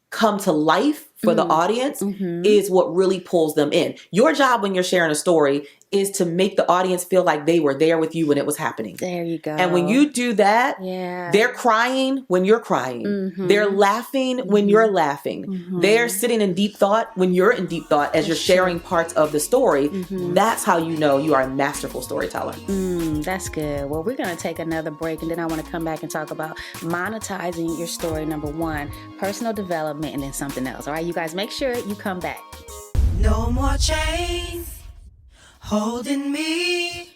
come to life for the audience is what really pulls them in. Your job when you're sharing a story is to make the audience feel like they were there with you when it was happening. There you go. And when you do that, they're crying when you're crying. They're laughing when you're laughing. They're sitting in deep thought when you're in deep thought as you're sharing parts of the story. That's how you know you are a masterful storyteller. That's good. Well, we're going to take another break and then I want to come back and talk about monetizing your story, number 1, personal development, and then something else. All right, you guys, make sure you come back. No more chains holding me.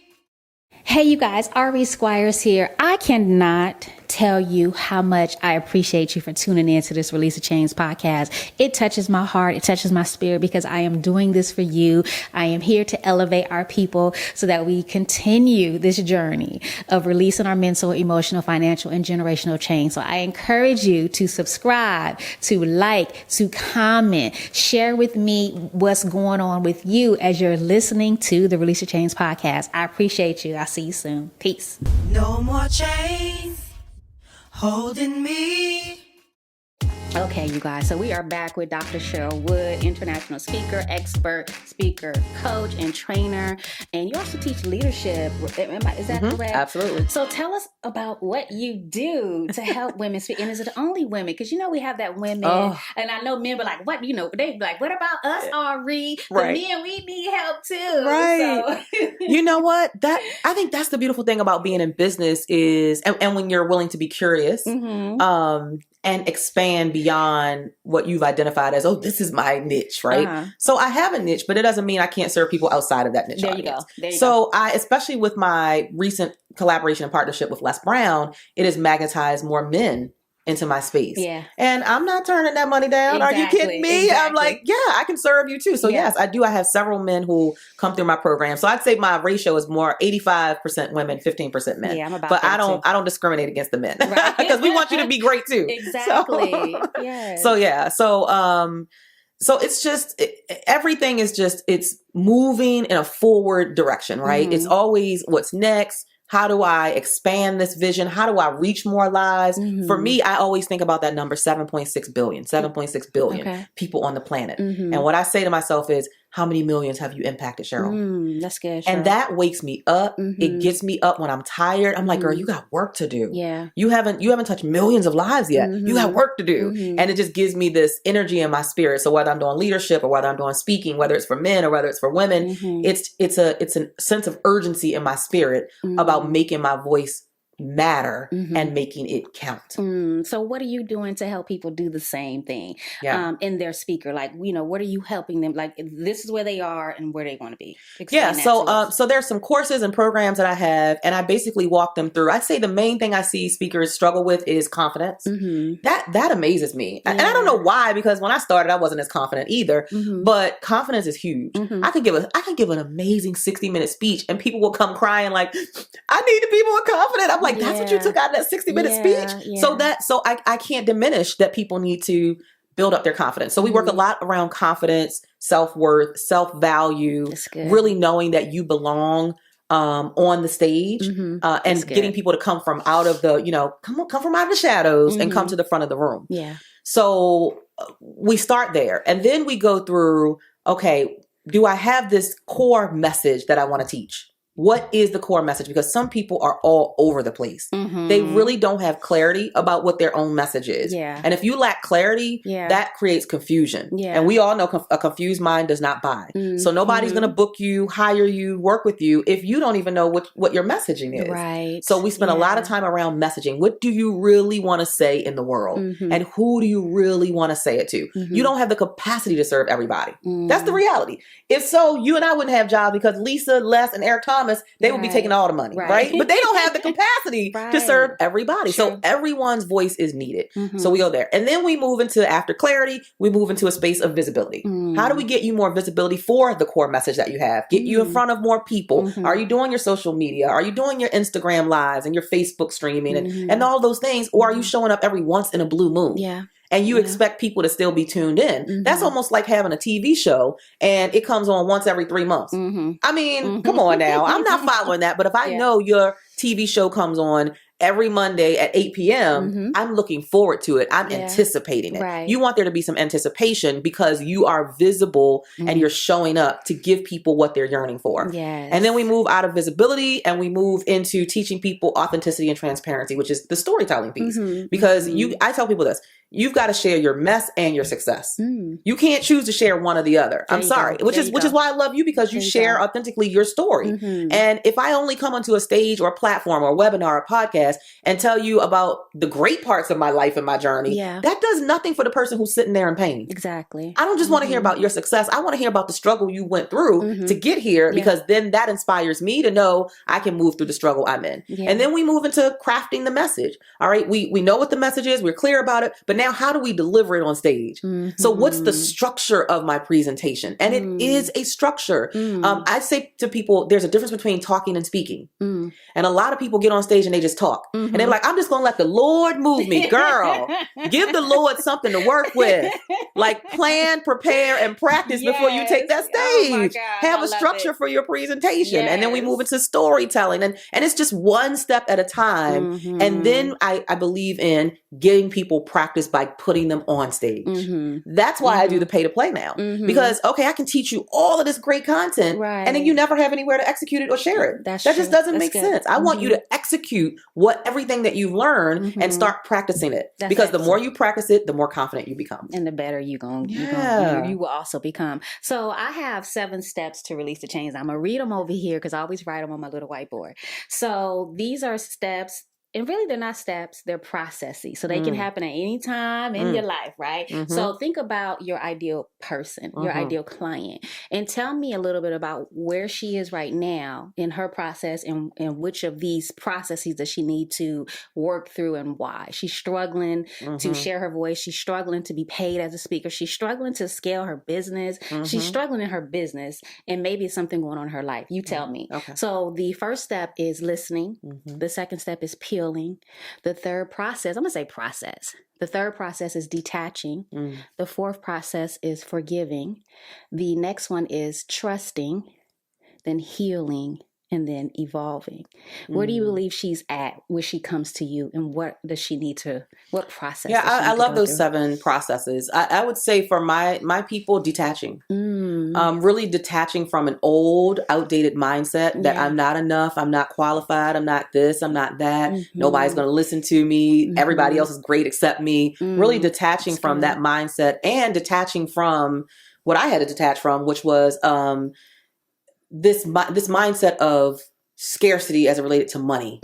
Hey, you guys, Ari Squires here. I cannot tell you how much I appreciate you for tuning in to this Release a Change podcast. It touches my heart. It touches my spirit because I am doing this for you. I am here to elevate our people so that we continue this journey of releasing our mental, emotional, financial, and generational change. So I encourage you to subscribe, to like, to comment, share with me what's going on with you as you're listening to the Release a Change podcast. I appreciate you. I'll see you soon. Peace. No more chains holding me. Okay, you guys. So we are back with Dr. Cheryl Wood, international speaker, expert, speaker, coach, and trainer. And you also teach leadership. Is that correct? Absolutely. So tell us about what you do to help women speak. And is it only women? Because, we have that women. And I know men be like, what? They be like, what about us, Ari? Right. The men, we need help too. Right. So. You know what? I think that's the beautiful thing about being in business is, and when you're willing to be curious, and expand beyond what you've identified as, this is my niche, right? So I have a niche, but it doesn't mean I can't serve people outside of that niche. There you go. So I, especially with my recent collaboration and partnership with Les Brown, it has magnetized more men into my space. Yeah. And I'm not turning that money down. Are you kidding me? Exactly. I'm like, yeah, I can serve you too. So yes, I do. I have several men who come through my program. So I'd say my ratio is more 85% women, 15% men. Yeah, I'm about but that I don't discriminate against the men. Right. Because we want you to be great too. Exactly. Yes. So yeah. So it's just, everything is just, it's moving in a forward direction, right? It's always what's next. How do I expand this vision? How do I reach more lives? For me, I always think about that number, 7.6 billion people on the planet. And what I say to myself is, how many millions have you impacted, Cheryl? That's good, Cheryl. And that wakes me up. It gets me up when I'm tired. I'm like, girl, you got work to do. Yeah. You haven't touched millions of lives yet. You got work to do. And it just gives me this energy in my spirit. So whether I'm doing leadership or whether I'm doing speaking, whether it's for men or whether it's for women, it's a sense of urgency in my spirit about making my voice matter and making it count. So what are you doing to help people do the same thing in their speaker? Like, what are you helping them? Like, this is where they are and where they want to be. Explain So there's some courses and programs that I have, and I basically walk them through. I'd say the main thing I see speakers struggle with is confidence. That amazes me. And I don't know why, because when I started, I wasn't as confident either, but confidence is huge. I could give an amazing 60-minute speech and people will come crying like, I need to be more confident. I'm like, that's what you took out of that 60-minute speech. So I can't diminish that people need to build up their confidence. So we work a lot around confidence, self-worth, self-value, really knowing that you belong on the stage and getting people to come from out of the, come from out of the shadows and come to the front of the room. Yeah. So we start there and then we go through, okay, do I have this core message that I want to teach? What is the core message? Because some people are all over the place. They really don't have clarity about what their own message is. Yeah. And if you lack clarity, that creates confusion. Yeah. And we all know a confused mind does not buy. So nobody's going to book you, hire you, work with you if you don't even know what your messaging is. Right. So we spend a lot of time around messaging. What do you really want to say in the world? And who do you really want to say it to? You don't have the capacity to serve everybody. That's the reality. If so, you and I wouldn't have jobs because Lisa, Les, and Eric Thomas, they would be taking all the money, right? But they don't have the capacity to serve everybody. True. So everyone's voice is needed. So we go there. And then we move into, after clarity, we move into a space of visibility. How do we get you more visibility for the core message that you have? Get you in front of more people. Are you doing your social media? Are you doing your Instagram lives and your Facebook streaming and all those things? Or are you showing up every once in a blue moon? Yeah. And you expect people to still be tuned in. That's almost like having a TV show and it comes on once every 3 months. I mean, come on now. I'm not following that. But if I know your TV show comes on every Monday at 8 p.m., I'm looking forward to it. I'm anticipating it. Right. You want there to be some anticipation because you are visible and you're showing up to give people what they're yearning for. Yes. And then we move out of visibility and we move into teaching people authenticity and transparency, which is the storytelling piece. Because I tell people this, you've got to share your mess and your success. You can't choose to share one or the other. I'm sorry. Which is why I love you, because you share authentically your story. And if I only come onto a stage or a platform or a webinar or a podcast and tell you about the great parts of my life and my journey, that does nothing for the person who's sitting there in pain. Exactly. I don't just want to hear about your success. I want to hear about the struggle you went through to get here, because then that inspires me to know I can move through the struggle I'm in. And then we move into crafting the message. All right. We know what the message is. We're clear about it. But now how do we deliver it on stage? So what's the structure of my presentation? And it is a structure. I say to people, there's a difference between talking and speaking. And a lot of people get on stage and they just talk. And they're like, I'm just going to let the Lord move me. Girl, give the Lord something to work with. Like plan, prepare, and practice before you take that stage. Have a structure for your presentation. And then we move into storytelling. And it's just one step at a time. And then I believe in getting people practice by putting them on stage. That's why I do the pay to play now. Because, okay, I can teach you all of this great content, and then you never have anywhere to execute it or share it. That just doesn't make sense. I want you to execute everything that you've learned and start practicing it. Because the more you practice it, the more confident you become. And the better you will also become. So I have 7 steps to release the chains. I'm going to read them over here because I always write them on my little whiteboard. So these are steps. And really, they're not steps, they're processes. So they can happen at any time in your life, right? So think about your ideal person, your ideal client, and tell me a little bit about where she is right now in her process and which of these processes does she need to work through and why. She's struggling to share her voice. She's struggling to be paid as a speaker. She's struggling to scale her business. She's struggling in her business, and maybe it's something going on in her life. You tell me. Okay. So the first step is listening. The second step is peeling. The third process, I'm going to say process. The third process is detaching. The fourth process is forgiving. The next one is trusting, then healing, and then evolving. Where do you believe she's at when she comes to you, and what does she need to, what process? Yeah, I love those 7 processes. I would say for my people, detaching. Really detaching from an old, outdated mindset that I'm not enough, I'm not qualified, I'm not this, I'm not that, nobody's going to listen to me, everybody else is great except me. Really detaching from that mindset, and detaching from what I had to detach from, which was this mindset of scarcity as it related to money.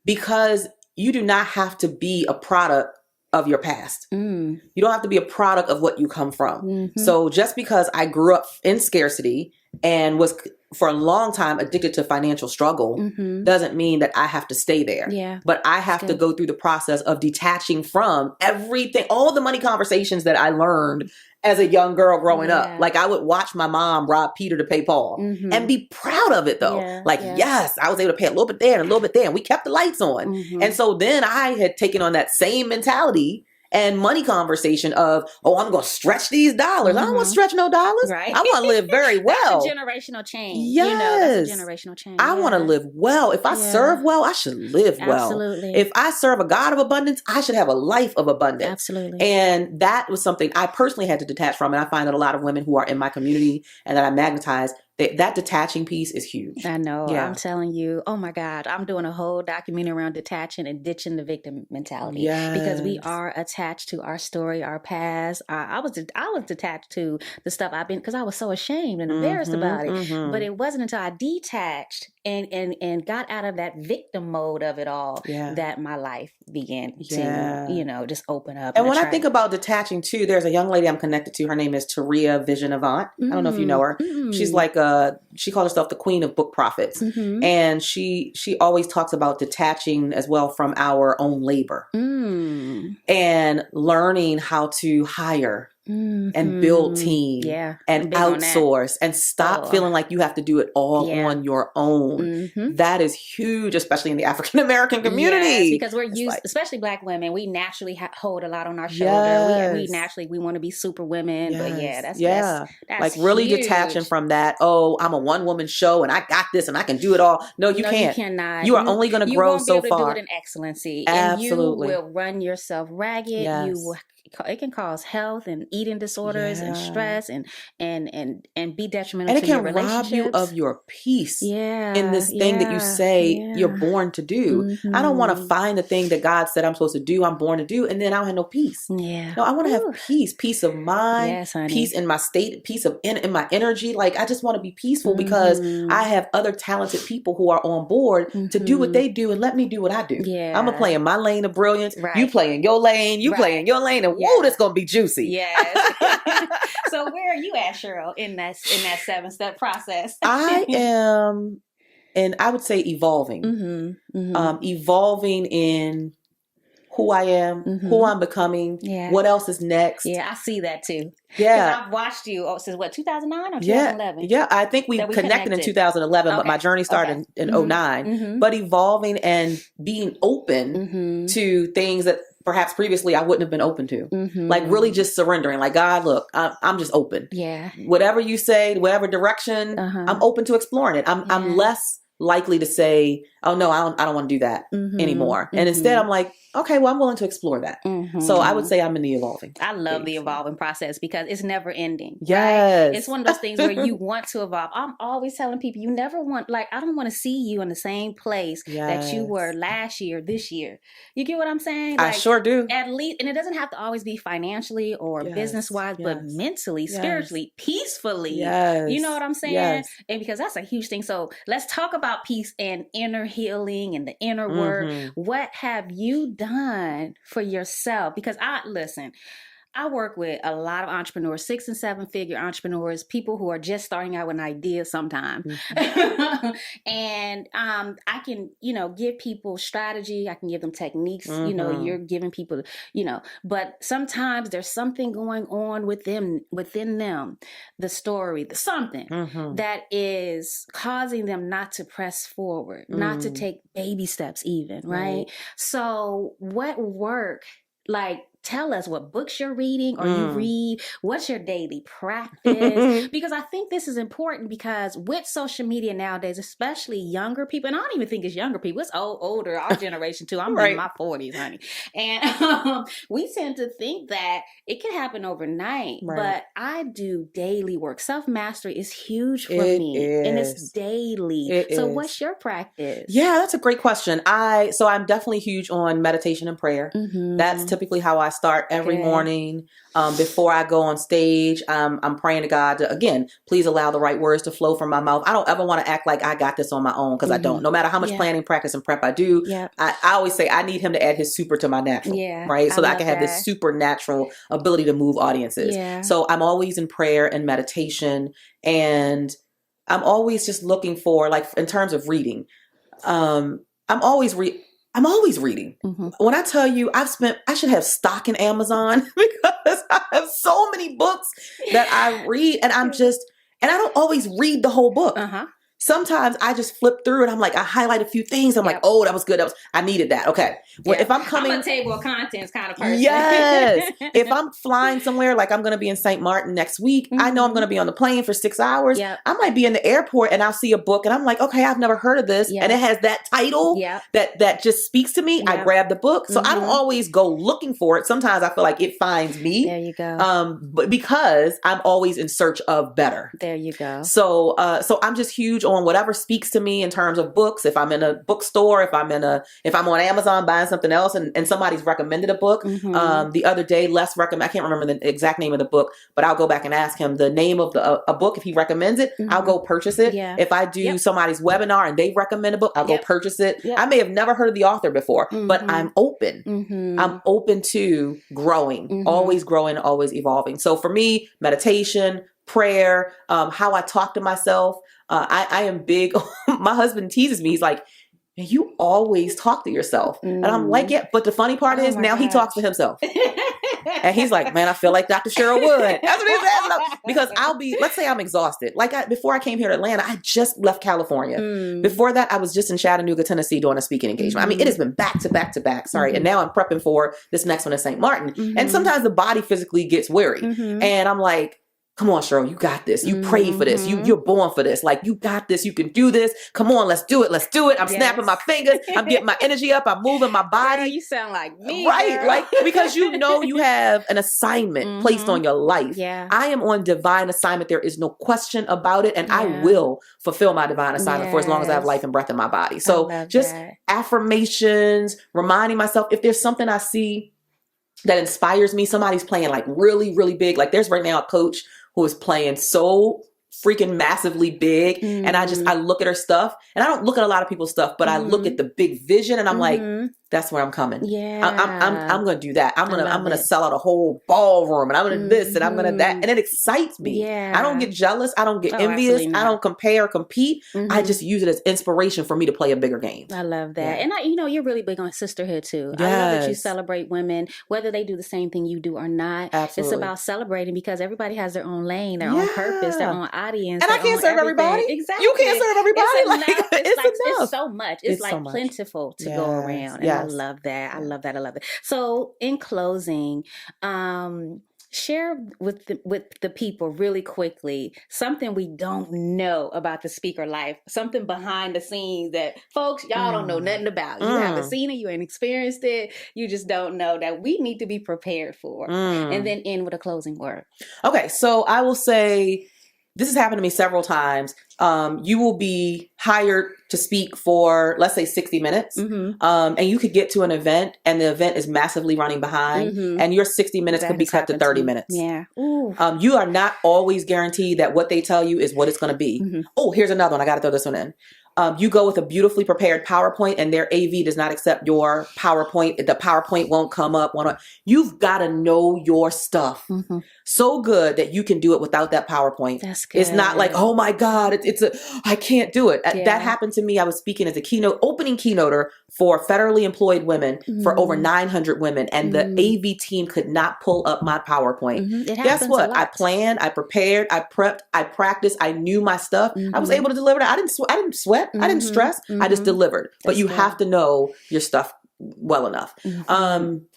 Because you do not have to be a product of your past. You don't have to be a product of what you come from. So just because I grew up in scarcity and was for a long time addicted to financial struggle doesn't mean that I have to stay there. But I have to go through the process of detaching from everything, all the money conversations that I learned as a young girl growing up. Like I would watch my mom rob Peter to pay Paul and be proud of it though. Yes, I was able to pay a little bit there and a little bit there, and we kept the lights on. And so then I had taken on that same mentality and money conversation of, I'm going to stretch these dollars. I don't want to stretch no dollars. I want to live very well. That's a generational change. Yes. That's a generational change. I want to live well. If I serve well, I should live well. Absolutely. If I serve a God of abundance, I should have a life of abundance. Absolutely. And that was something I personally had to detach from. And I find that a lot of women who are in my community and that I magnetize, that detaching piece is huge. I know. I'm telling you. Oh my God. I'm doing a whole documentary around detaching and ditching the victim mentality. Because we are attached to our story, our past. I was detached to the stuff I've been, because I was so ashamed and embarrassed about it. But it wasn't until I detached and got out of that victim mode of it all that my life began to, just open up. And when I think about detaching too, there's a young lady I'm connected to. Her name is Taria Vision Avant. I don't know if you know her. She's like she calls herself the queen of book profits. And she always talks about detaching as well from our own labor and learning how to hire and build team and outsource and stop feeling like you have to do it all on your own. That is huge, especially in the African American community. Because we're used, especially Black women, we naturally hold a lot on our shoulder. We want to be super women. But that's like really huge. detaching from that. Oh, I'm a one woman show and I got this and I can do it all. No, you can't. You cannot. You are only going to grow so far. You won't be able to do it in excellency. Absolutely. And you will run yourself ragged. it can cause health and eating disorders and stress and be detrimental and it to your can rob you relationships. of your peace Yeah. in this thing that you say you're born to do. I don't want to find the thing that God said I'm supposed to do, I'm born to do, and then I don't have no peace. Yeah. No, I want to have peace of mind, Yes, honey. peace in my state, peace of in my energy. Like, I just want to be peaceful because I have other talented people who are on board to do what they do and let me do what I do. Yeah. I'm going to play in my lane of brilliance. Right. You play in your lane. You play in your lane. And whoa, that's going to be juicy. Yes. So where are you at, Cheryl, in that 7-step process? I am, and I would say evolving. Evolving in who I am, who I'm becoming, what else is next. Yeah, I see that too. Yeah. I've watched you since what, 2009 or 2011? Yeah, I think we connected in 2011, but my journey started in 2009. But evolving and being open to things that perhaps previously I wouldn't have been open to. Like really just surrendering. Like, God, look, I'm just open. Yeah. Whatever you say, whatever direction, I'm open to exploring it. I'm less likely to say, oh no, I don't want to do that anymore. And instead I'm like, okay, well, I'm willing to explore that. So I would say I'm in the evolving. I love the evolving process because it's never ending. Yes. Right? It's one of those things where you want to evolve. I'm always telling people, you never want, like, I don't want to see you in the same place that you were last year, this year. You get what I'm saying? Like, I sure do. At least, and it doesn't have to always be financially or business-wise, but mentally, spiritually, peacefully. Yes. You know what I'm saying? Yes. And because that's a huge thing. So let's talk about peace and inner healing and the inner work. What have you done for yourself? Because I work with a lot of entrepreneurs, 6 and 7 figure entrepreneurs, people who are just starting out with an idea sometimes. And I can, give people strategy. I can give them techniques. You're giving people, but sometimes there's something going on within them, the story, the something that is causing them not to press forward, not to take baby steps even, right? So what work, tell us what books you're reading or you read. What's your daily practice? Because I think this is important because with social media nowadays, especially younger people, and I don't even think it's younger people, it's older, our generation too. I'm in my 40s, honey. And we tend to think that it can happen overnight, but I do daily work. Self-mastery is huge for me. And it's daily. What's your practice? Yeah, that's a great question. So I'm definitely huge on meditation and prayer. That's typically how I start every morning. Before I go on stage, I'm praying to God to, again, please allow the right words to flow from my mouth. I don't ever want to act like I got this on my own because I don't. No matter how much planning, practice, and prep I do, I always say I need him to add his super to my natural, right? So that I can have this supernatural ability to move audiences. So I'm always in prayer and meditation, and I'm always just looking for, in terms of reading, I'm always reading. When I tell you I should have stock in Amazon because I have so many books that I read and and I don't always read the whole book. Sometimes I just flip through and I'm like, I highlight a few things. I'm like, oh, that was good. I needed that. Okay. Well, if I'm a table of contents kind of person. Yes. If I'm flying somewhere, like I'm going to be in St. Martin next week, I know I'm going to be on the plane for 6 hours. I might be in the airport and I'll see a book and I'm like, okay, I've never heard of this. And it has that title that just speaks to me. I grab the book. So I don't always go looking for it. Sometimes I feel like it finds me. There you go. But because I'm always in search of better. There you go. So I'm just huge on whatever speaks to me in terms of books. If I'm in a bookstore, if I'm on Amazon buying something else and somebody's recommended a book. The other day, I can't remember the exact name of the book, but I'll go back and ask him the name of a book. If he recommends it, I'll go purchase it. If I do somebody's webinar and they recommend a book, I'll go purchase it. I may have never heard of the author before, but I'm open. I'm open to growing, always growing, always evolving. So for me, meditation, prayer, how I talk to myself. I am big. My husband teases me. He's like, you always talk to yourself. And I'm like, yeah. But the funny part is now he talks to himself. And he's like, man, I feel like Dr. Cheryl Wood. That's what he says. Because let's say I'm exhausted. Before I came here to Atlanta, I just left California. Before that, I was just in Chattanooga, Tennessee doing a speaking engagement. I mean, it has been back to back to back. Sorry. And now I'm prepping for this next one in St. Martin. And sometimes the body physically gets weary. And I'm like, come on, Cheryl, you got this. You prayed for this. You're born for this. Like, you got this. You can do this. Come on, let's do it. Let's do it. I'm snapping my fingers. I'm getting my energy up. I'm moving my body. Girl, you sound like me. Right. Girl. Like, because you have an assignment placed on your life. Yeah. I am on divine assignment. There is no question about it. And I will fulfill my divine assignment for as long as I have life and breath in my body. So just affirmations, reminding myself, if there's something I see that inspires me, somebody's playing like really, really big. Like, there's right now a coach who is playing so freaking massively big. And I look at her stuff, and I don't look at a lot of people's stuff, but I look at the big vision, and I'm like, that's where I'm coming. Yeah. I'm going to do that. I'm going to sell out a whole ballroom, and I'm going to this, and I'm going to that. And it excites me. Yeah. I don't get jealous. I don't get envious. I don't compare or compete. I just use it as inspiration for me to play a bigger game. I love that. Yeah. And you're really big on sisterhood too. Yes. I love that you celebrate women, whether they do the same thing you do or not. Absolutely. It's about celebrating, because everybody has their own lane, their own purpose, their own audience. And I can't serve everybody. Exactly. You can't serve everybody. It's enough. Enough. It's so much. It's like so much. Plentiful to go around. And I love that. I love that. So in closing, share with the people really quickly something we don't know about the speaker life, something behind the scenes that folks, y'all don't know nothing about. You haven't seen it, you ain't experienced it, you just don't know, that we need to be prepared for. And then end with a closing word. Okay, so I will say, this has happened to me several times. You will be hired to speak for, let's say, 60 minutes. And you could get to an event, and the event is massively running behind, and your 60 minutes could be cut to 30 minutes. Yeah. You are not always guaranteed that what they tell you is what it's going to be. Oh, here's another one. I got to throw this one in. You go with a beautifully prepared PowerPoint, and their AV does not accept your PowerPoint. The PowerPoint won't come up. You've got to know your stuff so good that you can do it without that PowerPoint. That's good. It's not like, oh my God, I can't do it. Yeah. That happened to me. I was speaking as a opening keynoter for federally employed women for over 900 women, and the AV team could not pull up my PowerPoint. Guess what? I planned, I prepared, I prepped, I practiced, I knew my stuff. I was able to deliver that. I didn't sweat. I didn't stress. I just delivered. But you have to know your stuff well enough.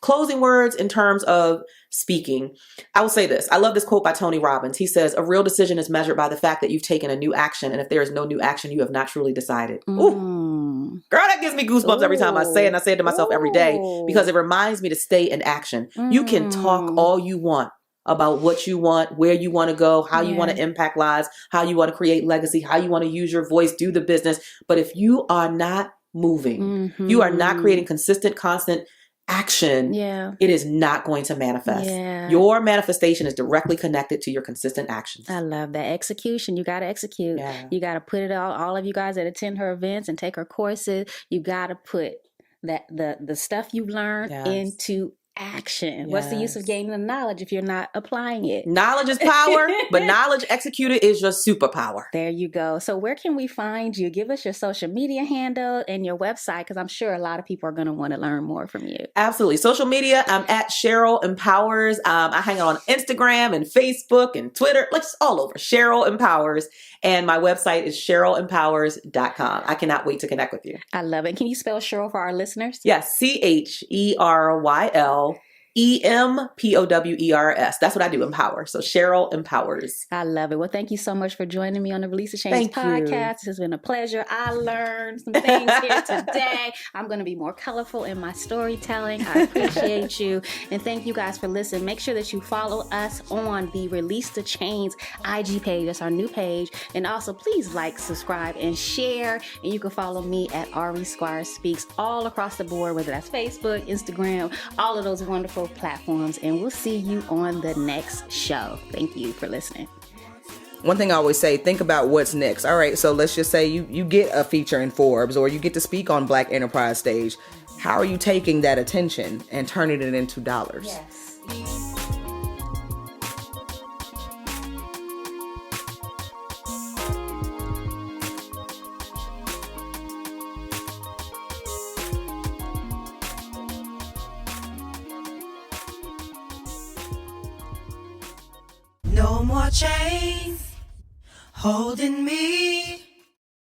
Closing words in terms of speaking. I will say this. I love this quote by Tony Robbins. He says, a real decision is measured by the fact that you've taken a new action. And if there is no new action, you have not truly decided. Ooh. Girl, that gives me goosebumps every time I say it. And I say it to myself every day, because it reminds me to stay in action. You can talk all you want about what you want, where you want to go, how you want to impact lives, how you want to create legacy, how you want to use your voice, do the business. But if you are not moving, you are not creating consistent, constant action, it is not going to manifest. Your manifestation is directly connected to your consistent actions. I love that. Execution. You got to execute. You got to put it all of you guys that attend her events and take her courses, you got to put that the stuff you've learned into action. What's the use of gaining the knowledge if you're not applying it? Knowledge is power, but knowledge executed is your superpower. There you go. So where can we find you? Give us your social media handle and your website, because I'm sure a lot of people are going to want to learn more from you. Absolutely. Social media, I'm at Cheryl Empowers. I hang out on Instagram and Facebook and Twitter, like just all over. Cheryl Empowers. And my website is CherylEmpowers.com. I cannot wait to connect with you. I love it. Can you spell Cheryl for our listeners? Yes. CherylEmpowers. That's what I do, empower. So Cheryl Empowers. I love it. Well, thank you so much for joining me on the Release the Change podcast. This has been a pleasure. I learned some things here today. I'm going to be more colorful in my storytelling. I appreciate you. And thank you guys for listening. Make sure that you follow us on the Release the Change IG page. That's our new page. And also, please like, subscribe, and share. And you can follow me at Ari Squires Speaks all across the board, whether that's Facebook, Instagram, all of those wonderful platforms. And we'll see you on the next show. Thank you for listening. One thing I always say, think about what's next. All right, so let's just say you get a feature in Forbes, or you get to speak on Black Enterprise Stage. How are you taking that attention and turning it into dollars? Yes. No more chains holding me.